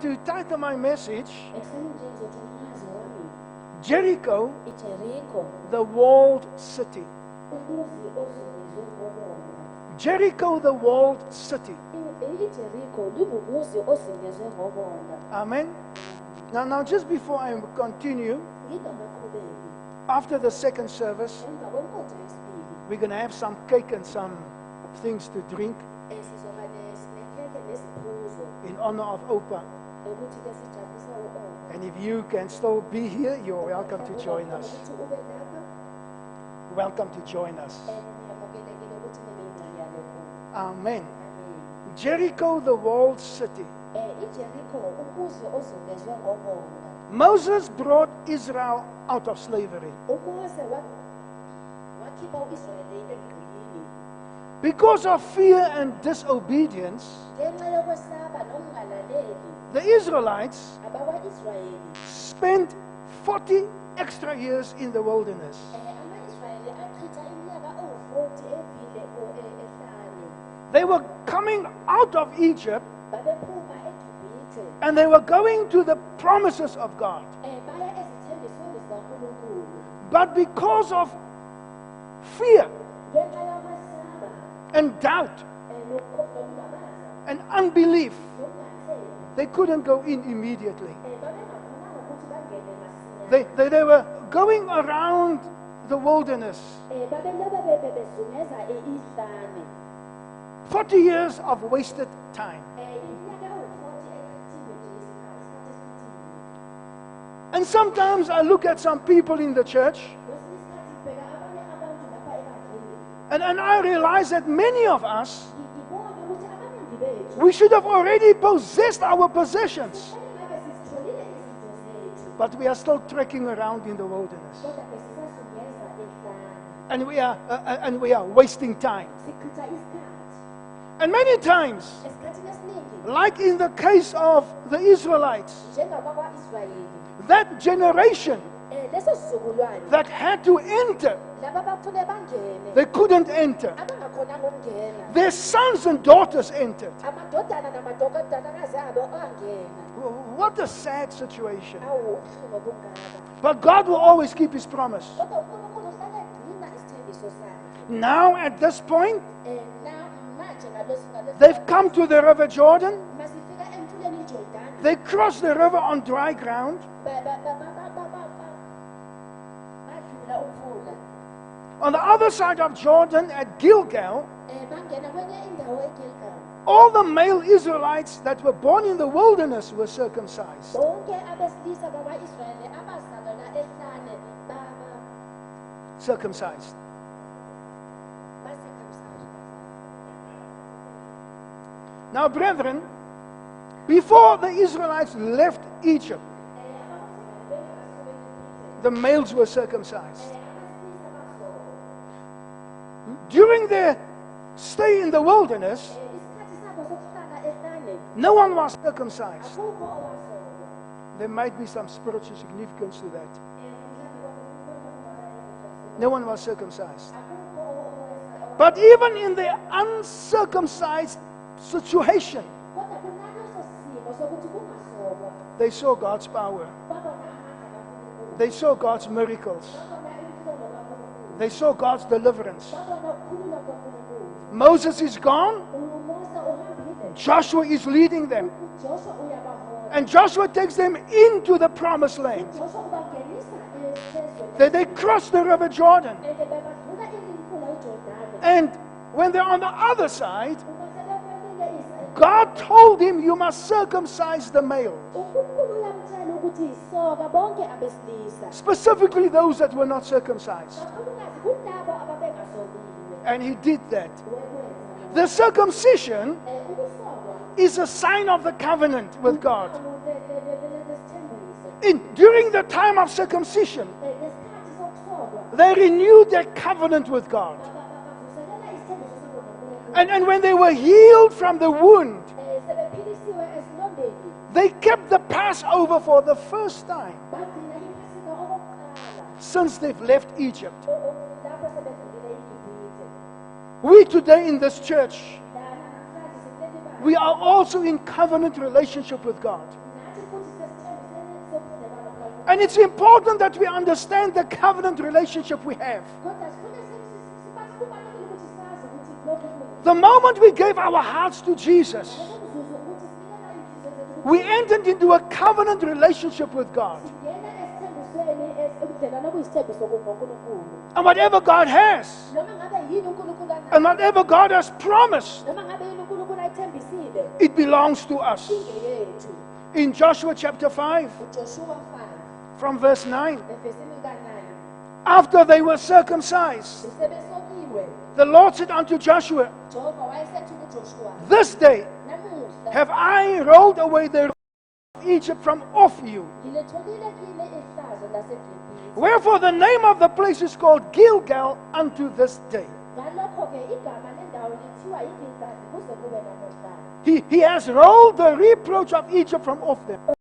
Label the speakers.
Speaker 1: to title my message, Jericho, the walled city. Jericho, the walled city. Amen. Now just before I continue, after the second service, we're going to have some cake and some things to drink in honor of Opa. And if you can still be here, you're welcome to join us. Welcome to join us. Amen. Jericho, the walled city. Moses brought Israel out of slavery. Because of fear and disobedience, the Israelites spent 40 extra years in the wilderness. They were coming out of Egypt and they were going to the promises of God. But because of fear and doubt and unbelief, they couldn't go in immediately. They were going around the wilderness. 40 years of wasted time. And sometimes I look at some people in the church and I realize that many of us, we should have already possessed our possessions, but we are still trekking around in the wilderness, and we are wasting time. And many times, like in the case of the Israelites, that generation that had to enter, they couldn't enter. Their sons and daughters entered. What a sad situation. But God will always keep His promise. Now at this point, they've come to the river Jordan. They crossed the river on dry ground. On the other side of Jordan at Gilgal, all the male Israelites that were born in the wilderness were circumcised. Circumcised. Now, brethren, before the Israelites left Egypt, the males were circumcised. During their stay in the wilderness, no one was circumcised. There might be some spiritual significance to that. No one was circumcised. But even in the uncircumcised situation, they saw God's power. They saw God's miracles. They saw God's deliverance. Moses is gone. Joshua is leading them. And Joshua takes them into the promised land. They cross the river Jordan. And when they're on the other side, God told him, you must circumcise the male. Specifically those that were not circumcised. And he did that. The circumcision is a sign of the covenant with God. During the time of circumcision, they renewed their covenant with God. And when they were healed from the wound, they kept the Passover for the first time since they've left Egypt. We today in this church, we are also in covenant relationship with God. And it's important that we understand the covenant relationship we have. The moment we gave our hearts to Jesus, we entered into a covenant relationship with God. And whatever God has, and whatever God has promised, it belongs to us. In Joshua chapter 5, from verse 9, after they were circumcised, the Lord said unto Joshua, this day have I rolled away the of Egypt from off you. Wherefore the name of the place is called Gilgal unto this day. He has rolled the reproach of Egypt from off them.